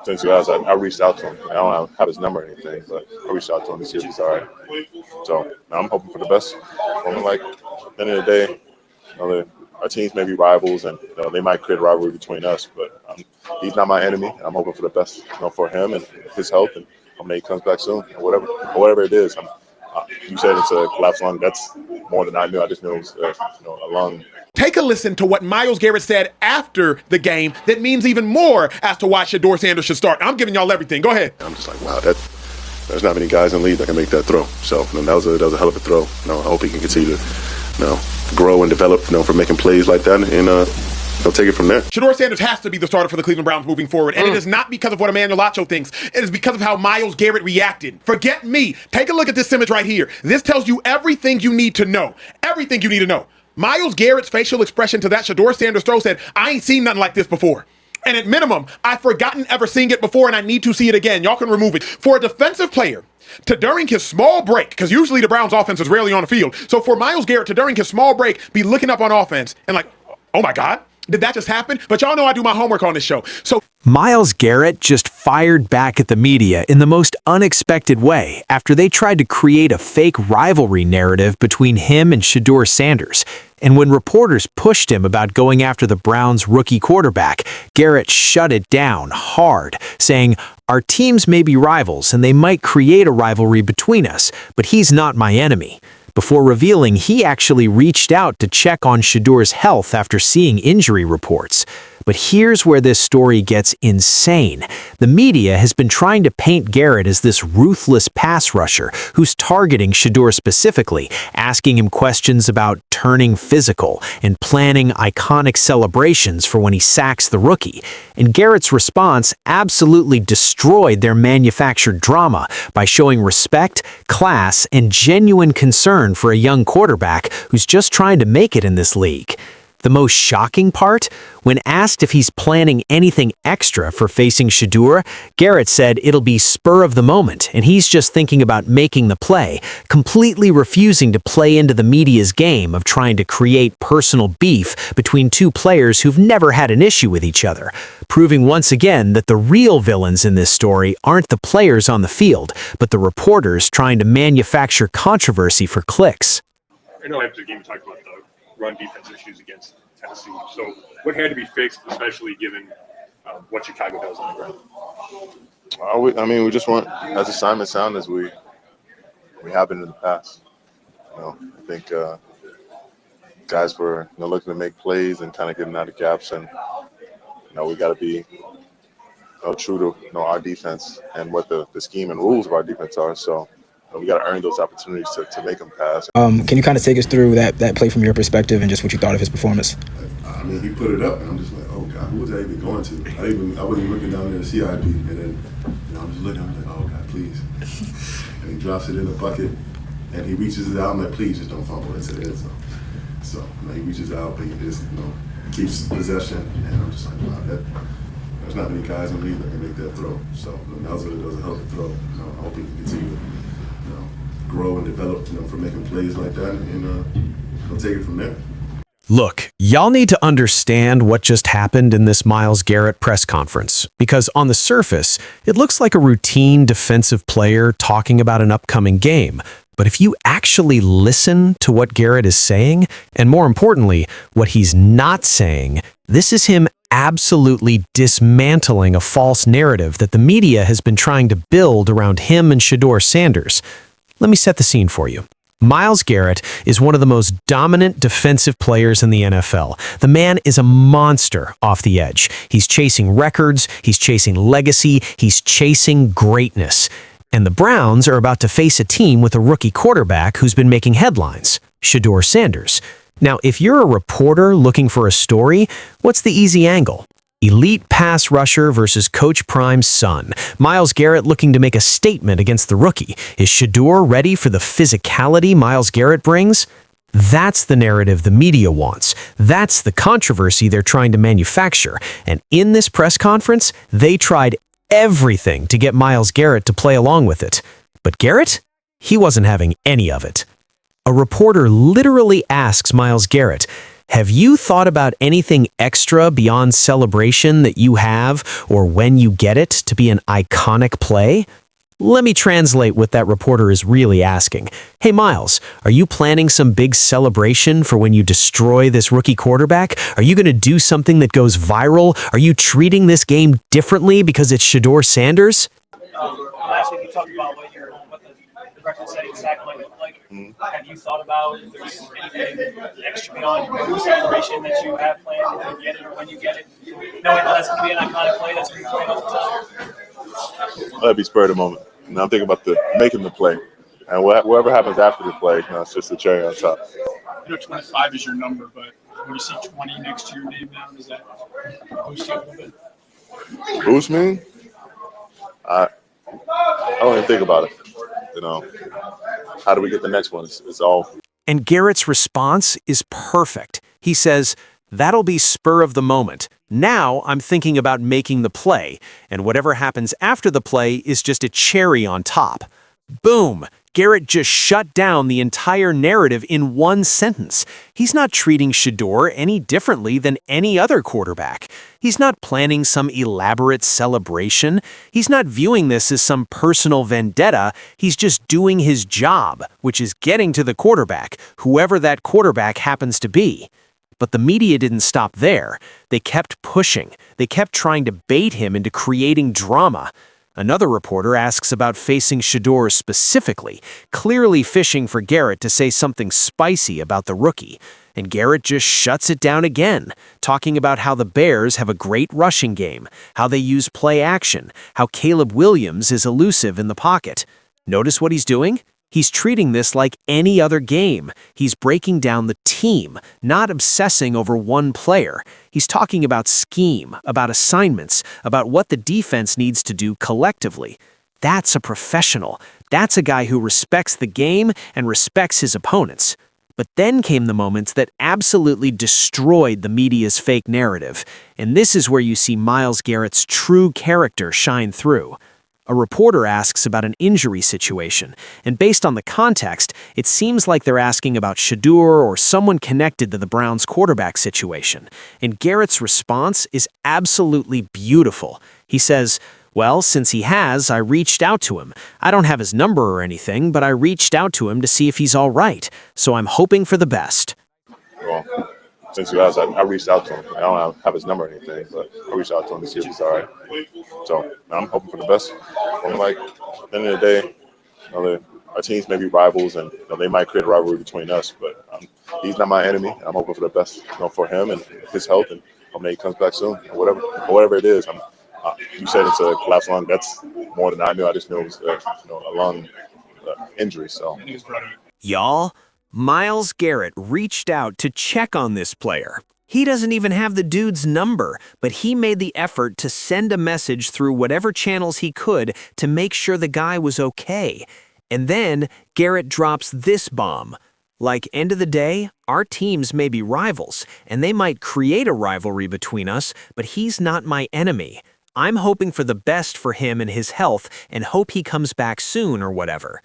since you asked, I reached out to him. I don't have his number or anything, but I reached out to him to see if he's all right. So I'm hoping for the best. Like at the end of the day, our teams may be rivals, and they might create a rivalry between us. But he's not my enemy, and I'm hoping for the best, for him and his health, and hoping he comes back soon, or whatever it is. You said it's a collapsed lung. That's more than I knew. I just knew it was a lung. Take a listen to what Myles Garrett said after the game that means even more as to why Shedeur Sanders should start. I'm giving y'all everything. Go ahead. I'm just like, wow, there's not many guys in the league that can make that throw. So that was a hell of a throw. I hope he can continue to grow and develop for making plays like that, and he'll take it from there. Shedeur Sanders has to be the starter for the Cleveland Browns moving forward, and it is not because of what Emmanuel Acho thinks. It is because of how Myles Garrett reacted. Forget me. Take a look at this image right here. This tells you everything you need to know. Everything you need to know. Myles Garrett's facial expression to that Shedeur Sanders throw said, I ain't seen nothing like this before. And at minimum, I've forgotten ever seeing it before, and I need to see it again. Y'all can remove it. For a defensive player to, during his small break, because usually the Browns offense is rarely on the field, so for Myles Garrett to, during his small break, be looking up on offense and like, oh my God, did that just happen? But y'all know I do my homework on this show. So Myles Garrett just fired back at the media in the most unexpected way after they tried to create a fake rivalry narrative between him and Shedeur Sanders. And when reporters pushed him about going after the Browns' rookie quarterback, Garrett shut it down hard, saying, "Our teams may be rivals and they might create a rivalry between us, but he's not my enemy," before revealing he actually reached out to check on Shedeur's health after seeing injury reports. But here's where this story gets insane. The media has been trying to paint Garrett as this ruthless pass rusher who's targeting Shedeur specifically, asking him questions about turning physical and planning iconic celebrations for when he sacks the rookie. And Garrett's response absolutely destroyed their manufactured drama by showing respect, class, and genuine concern for a young quarterback who's just trying to make it in this league. The most shocking part? When asked if he's planning anything extra for facing Shedeur, Garrett said it'll be spur of the moment and he's just thinking about making the play, completely refusing to play into the media's game of trying to create personal beef between two players who've never had an issue with each other, proving once again that the real villains in this story aren't the players on the field, but the reporters trying to manufacture controversy for clicks. I know after the game we talked about the run defense issues against Tennessee. So what had to be fixed, especially given what Chicago does on the ground? We just want as assignment sound as we have been in the past. I think guys were looking to make plays and kind of getting out of gaps, and we got to be true to our defense and what the scheme and rules of our defense are. So we got to earn those opportunities to make them pass. Can you kind of take us through that play from your perspective and just what you thought of his performance? He put it up, and I'm just like, oh God, who was that even going to? I wasn't even looking down there to see IB, and then I'm just looking. I'm like, oh God, please. And he drops it in the bucket, and he reaches it out. I'm like, please, just don't fumble into the end zone. So he reaches out, but he just keeps possession, and I'm just like, wow, there's not many guys in the league that can make that throw. So that was a hell of a throw. I hope he can continue to grow and develop for making plays like that, and he'll take it from there. Look, y'all need to understand what just happened in this Myles Garrett press conference, because on the surface, it looks like a routine defensive player talking about an upcoming game. But if you actually listen to what Garrett is saying, and more importantly, what he's not saying, this is him absolutely dismantling a false narrative that the media has been trying to build around him and Shedeur Sanders. Let me set the scene for you. Myles Garrett is one of the most dominant defensive players in the NFL. The man is a monster off the edge. He's chasing records, he's chasing legacy, he's chasing greatness. And the Browns are about to face a team with a rookie quarterback who's been making headlines, Shedeur Sanders. Now, if you're a reporter looking for a story, what's the easy angle? Elite pass rusher versus Coach Prime's son. Myles Garrett looking to make a statement against the rookie. Is Shedeur ready for the physicality Myles Garrett brings? That's the narrative the media wants. That's the controversy they're trying to manufacture. And in this press conference, they tried everything to get Myles Garrett to play along with it. But Garrett? He wasn't having any of it. A reporter literally asks Myles Garrett, Have you thought about anything extra beyond celebration that you have or when you get it to be an iconic play? Let me translate what that reporter is really asking. Hey, Myles, are you planning some big celebration for when you destroy this rookie quarterback? Are you going to do something that goes viral? Are you treating this game differently because it's Shedeur Sanders? Last week you talked about what the record-setting sack might look like. Have you thought about if there's anything extra beyond your celebration that you have planned if you get it or when you get it? Knowing that that's going to be an iconic play that's going to be played all the time. That'd be spur of the moment. And I'm thinking about making the play. And whatever happens after the play, it's just a cherry on top. 25 is your number, but when you see 20 next to your name now, does that boost you a little bit? Boost me? I don't even think about it. How do we get the next one? It's all. And Garrett's response is perfect. He says, "That'll be spur of the moment. Now I'm thinking about making the play, and whatever happens after the play is just a cherry on top." Boom! Garrett just shut down the entire narrative in one sentence. He's not treating Shedeur any differently than any other quarterback. He's not planning some elaborate celebration. He's not viewing this as some personal vendetta. He's just doing his job, which is getting to the quarterback, whoever that quarterback happens to be. But the media didn't stop there. They kept pushing. They kept trying to bait him into creating drama. Another reporter asks about facing Shedeur specifically, clearly fishing for Garrett to say something spicy about the rookie. And Garrett just shuts it down again, talking about how the Bears have a great rushing game, how they use play action, how Caleb Williams is elusive in the pocket. Notice what he's doing? He's treating this like any other game. He's breaking down the team, not obsessing over one player. He's talking about scheme, about assignments, about what the defense needs to do collectively. That's a professional. That's a guy who respects the game and respects his opponents. But then came the moments that absolutely destroyed the media's fake narrative. And this is where you see Myles Garrett's true character shine through. A reporter asks about an injury situation, and based on the context, it seems like they're asking about Shedeur or someone connected to the Browns' quarterback situation. And Garrett's response is absolutely beautiful. He says, "Well, since he has, I reached out to him. I don't have his number or anything, but I reached out to him to see if he's all right. So I'm hoping for the best." Well, since he has, I reached out to him. I don't have his number or anything, but I reached out to him to see if he's all right. So I'm hoping for the best. I'm like, at the end of the day, our teams may be rivals, and they might create a rivalry between us, but he's not my enemy. I'm hoping for the best, for him and his health, and hoping he comes back soon. Whatever it is. You said it's a collapsed lung. That's more than I knew. I just knew it was a lung injury. So. Y'all, Myles Garrett reached out to check on this player. He doesn't even have the dude's number, but he made the effort to send a message through whatever channels he could to make sure the guy was okay. And then Garrett drops this bomb. Like, end of the day, our teams may be rivals, and they might create a rivalry between us, but he's not my enemy. I'm hoping for the best for him and his health and hope he comes back soon or whatever.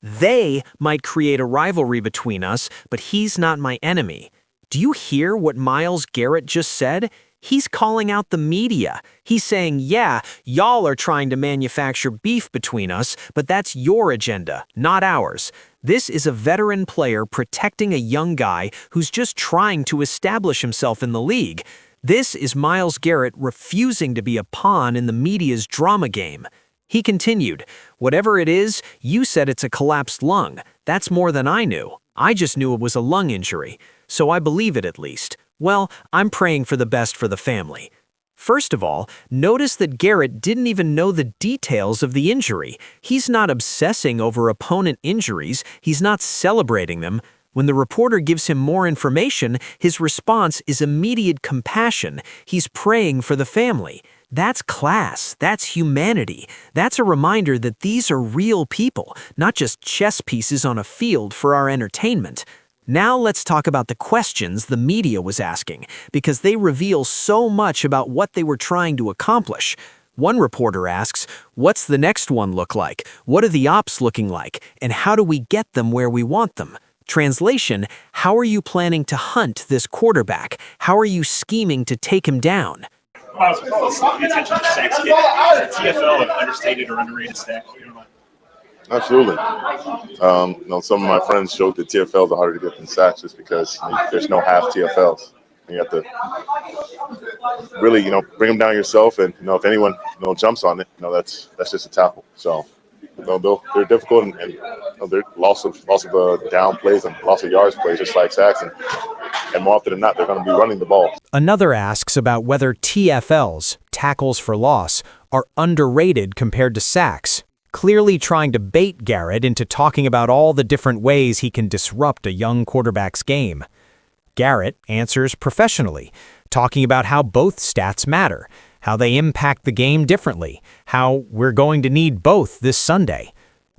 They might create a rivalry between us, but he's not my enemy. Do you hear what Myles Garrett just said? He's calling out the media. He's saying, yeah, y'all are trying to manufacture beef between us, but that's your agenda, not ours. This is a veteran player protecting a young guy who's just trying to establish himself in the league. This is Myles Garrett refusing to be a pawn in the media's drama game. He continued, "Whatever it is, you said it's a collapsed lung. That's more than I knew. I just knew it was a lung injury. So I believe it at least. Well, I'm praying for the best for the family." First of all, notice that Garrett didn't even know the details of the injury. He's not obsessing over opponent injuries. He's not celebrating them. When the reporter gives him more information, his response is immediate compassion. He's praying for the family. That's class. That's humanity. That's a reminder that these are real people, not just chess pieces on a field for our entertainment. Now let's talk about the questions the media was asking, because they reveal so much about what they were trying to accomplish. One reporter asks, "What's the next one look like? What are the ops looking like? And how do we get them where we want them?" Translation, how are you planning to hunt this quarterback? How are you scheming to take him down? Myles, let's pay attention to sacks. Is the TFL an understated or underrated stat? Absolutely. Some of my friends joke that TFLs are harder to get than sacks just because there's no half TFLs. You have to really, bring them down yourself, and if anyone, jumps on it, that's just a tackle. So, they're difficult, and they're loss of down plays and loss of yards plays, just like sacks, and more often than not, they're going to be running the ball. Another asks about whether TFLs, tackles for loss, are underrated compared to sacks, clearly trying to bait Garrett into talking about all the different ways he can disrupt a young quarterback's game. Garrett answers professionally, talking about how both stats matter, how they impact the game differently, how we're going to need both this Sunday.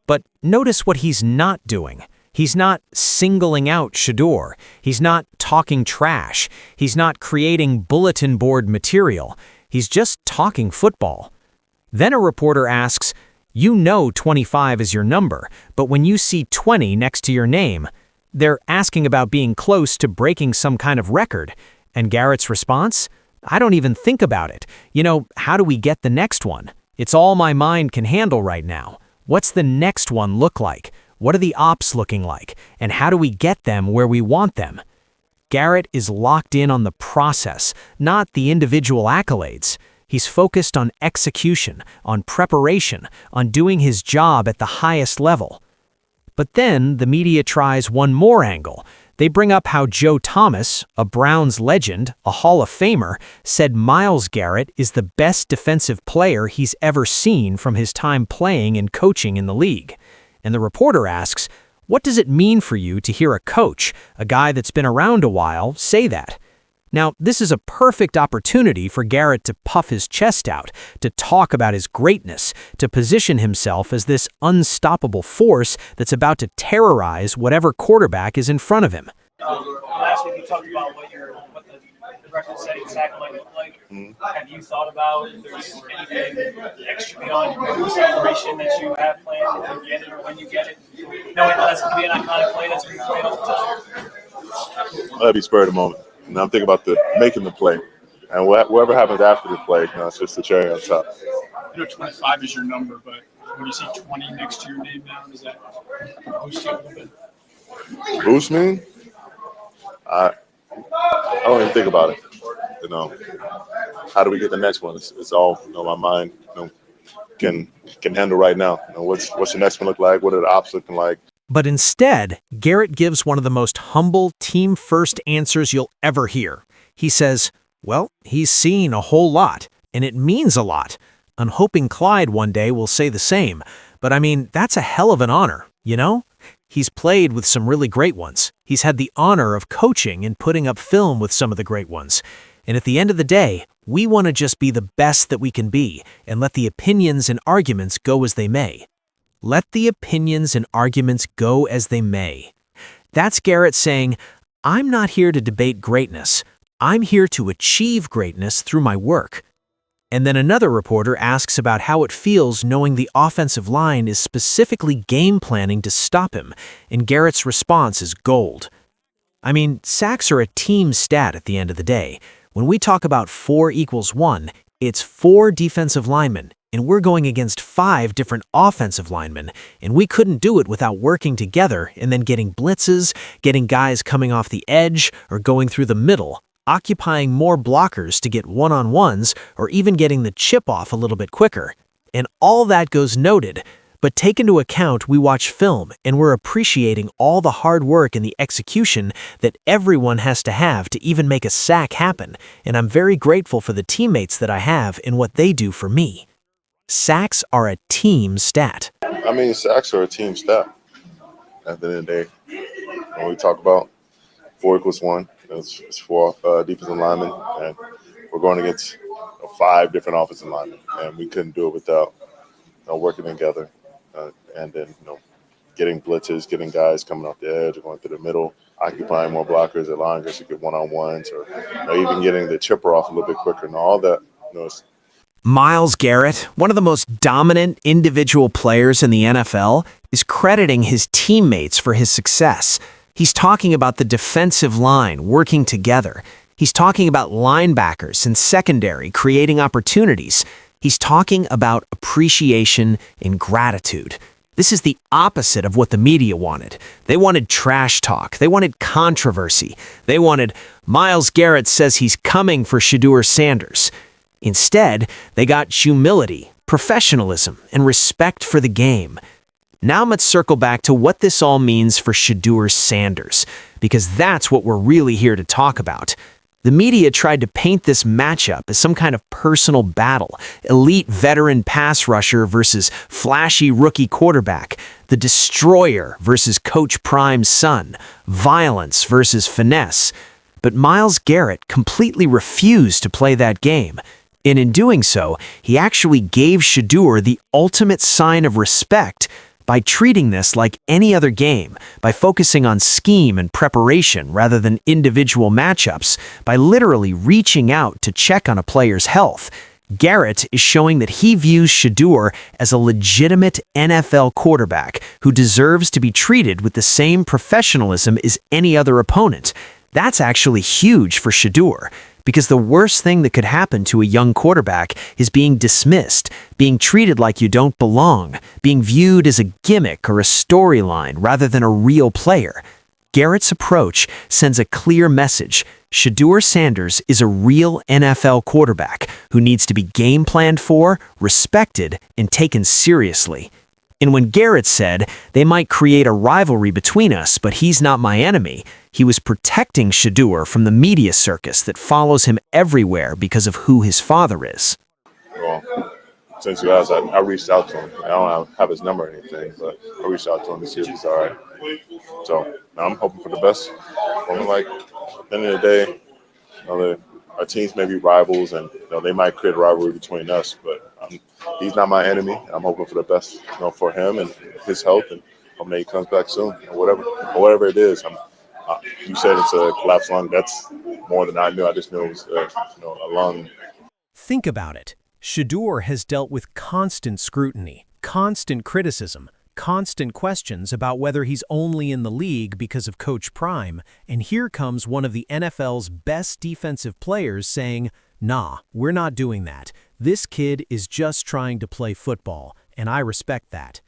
But notice what he's not doing. He's not singling out Shedeur. He's not talking trash. He's not creating bulletin board material. He's just talking football. Then a reporter asks, "You know 25 is your number, but when you see 20 next to your name," they're asking about being close to breaking some kind of record. And Garrett's response? "I don't even think about it. How do we get the next one? It's all my mind can handle right now. What's the next one look like? What are the ops looking like? And how do we get them where we want them?" Garrett is locked in on the process, not the individual accolades. He's focused on execution, on preparation, on doing his job at the highest level. But then the media tries one more angle. They bring up how Joe Thomas, a Browns legend, a Hall of Famer, said Myles Garrett is the best defensive player he's ever seen from his time playing and coaching in the league. And the reporter asks, what does it mean for you to hear a coach, a guy that's been around a while, say that? Now, this is a perfect opportunity for Garrett to puff his chest out, to talk about his greatness, to position himself as this unstoppable force that's about to terrorize whatever quarterback is in front of him. Last week you talked about what the record-setting sack might look like. Have you thought about if there's anything extra beyond your celebration that you have planned if you get it or when you get it? Knowing that's going to be an iconic play that's going to be played all the time. That'd be spur of the moment. And I'm thinking about making the play, and whatever happens after the play, it's just the cherry on top. 25 is your number, but when you see 20 next to your name now, does that boost you a little bit? Boost me? I don't even think about it. How do we get the next one? It's all my mind can handle right now. What's the next one look like? What are the ops looking like? But instead, Garrett gives one of the most humble, team-first answers you'll ever hear. He says, well, he's seen a whole lot, and it means a lot. I'm hoping Clyde one day will say the same. But that's a hell of an honor, He's played with some really great ones. He's had the honor of coaching and putting up film with some of the great ones. And at the end of the day, we want to just be the best that we can be and let the opinions and arguments go as they may. Let the opinions and arguments go as they may. That's Garrett saying, I'm not here to debate greatness. I'm here to achieve greatness through my work. And then another reporter asks about how it feels knowing the offensive line is specifically game planning to stop him, and Garrett's response is gold. Sacks are a team stat at the end of the day. When we talk about 4 = 1, it's 4 defensive linemen, and we're going against 5 different offensive linemen, and we couldn't do it without working together and then getting blitzes, getting guys coming off the edge or going through the middle, occupying more blockers to get one-on-ones, or even getting the chip off a little bit quicker. And all that goes noted, but take into account we watch film and we're appreciating all the hard work and the execution that everyone has to have to even make a sack happen, and I'm very grateful for the teammates that I have and what they do for me. Sacks are a team stat. Sacks are a team stat. At the end of the day, when we talk about 4 = 1, it's 4 defensive linemen, and we're going against 5 different offensive linemen, and we couldn't do it without working together, and then getting blitzes, getting guys coming off the edge, or going through the middle, occupying more blockers, allowing us to get one-on-ones, or even getting the chipper off a little bit quicker, and all that. Myles Garrett, one of the most dominant individual players in the NFL, is crediting his teammates for his success. He's talking about the defensive line working together. He's talking about linebackers and secondary creating opportunities. He's talking about appreciation and gratitude. This is the opposite of what the media wanted. They wanted trash talk. They wanted controversy. They wanted, Myles Garrett says he's coming for Shedeur Sanders. Instead, they got humility, professionalism, and respect for the game. Now let's circle back to what this all means for Shedeur Sanders, because that's what we're really here to talk about. The media tried to paint this matchup as some kind of personal battle, elite veteran pass rusher versus flashy rookie quarterback, the destroyer versus Coach Prime's son, violence versus finesse. But Myles Garrett completely refused to play that game. And in doing so, he actually gave Shedeur the ultimate sign of respect by treating this like any other game, by focusing on scheme and preparation rather than individual matchups, by literally reaching out to check on a player's health. Garrett is showing that he views Shedeur as a legitimate NFL quarterback who deserves to be treated with the same professionalism as any other opponent. That's actually huge for Shedeur, because the worst thing that could happen to a young quarterback is being dismissed, being treated like you don't belong, being viewed as a gimmick or a storyline rather than a real player. Garrett's approach sends a clear message. Shedeur Sanders is a real NFL quarterback who needs to be game planned for, respected, and taken seriously. And when Garrett said, they might create a rivalry between us, but he's not my enemy, he was protecting Shedeur from the media circus that follows him everywhere because of who his father is. Well, since you asked, I reached out to him. I don't have his number or anything, but I reached out to him to see if he's all right. So now I'm hoping for the best. Like, at the end of the day, our teams may be rivals, and they might create a rivalry between us, but he's not my enemy. I'm hoping for the best, for him and his health, and hoping that he comes back soon, or whatever it is. You said it's a collapsed lung. That's more than I knew. I just knew it was a lung. Think about it. Shedeur has dealt with constant scrutiny, constant criticism, constant questions about whether he's only in the league because of Coach Prime, and here comes one of the NFL's best defensive players saying, "Nah, we're not doing that. This kid is just trying to play football, and I respect that."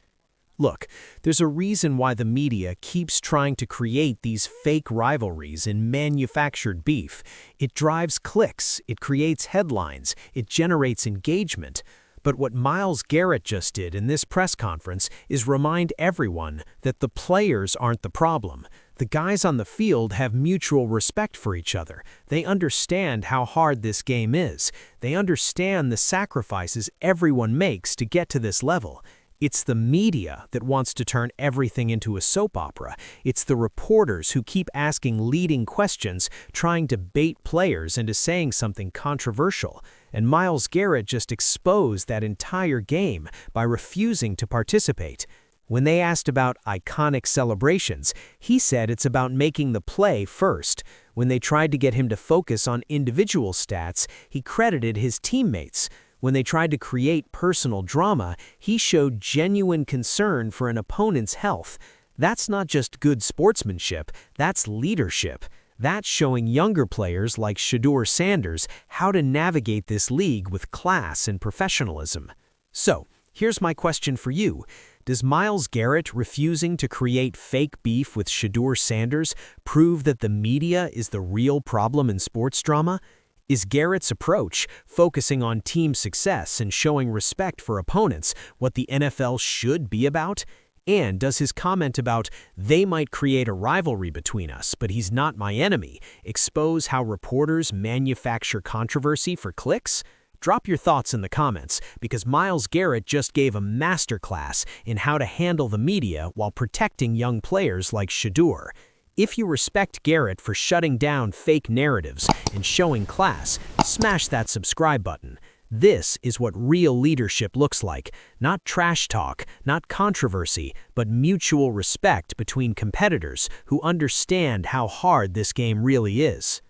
Look, there's a reason why the media keeps trying to create these fake rivalries and manufactured beef. It drives clicks, it creates headlines, it generates engagement. But what Myles Garrett just did in this press conference is remind everyone that the players aren't the problem. The guys on the field have mutual respect for each other. They understand how hard this game is. They understand the sacrifices everyone makes to get to this level. It's the media that wants to turn everything into a soap opera. It's the reporters who keep asking leading questions, trying to bait players into saying something controversial. And Myles Garrett just exposed that entire game by refusing to participate. When they asked about iconic celebrations, he said it's about making the play first. When they tried to get him to focus on individual stats, he credited his teammates. When they tried to create personal drama, he showed genuine concern for an opponent's health. That's not just good sportsmanship, that's leadership. That's showing younger players like Shedeur Sanders how to navigate this league with class and professionalism. So, here's my question for you. Does Myles Garrett refusing to create fake beef with Shedeur Sanders prove that the media is the real problem in sports drama? Is Garrett's approach, focusing on team success and showing respect for opponents, what the NFL should be about? And does his comment about, they might create a rivalry between us, but he's not my enemy, expose how reporters manufacture controversy for clicks? Drop your thoughts in the comments, because Myles Garrett just gave a masterclass in how to handle the media while protecting young players like Shedeur. If you respect Garrett for shutting down fake narratives and showing class, smash that subscribe button. This is what real leadership looks like. Not trash talk, not controversy, but mutual respect between competitors who understand how hard this game really is.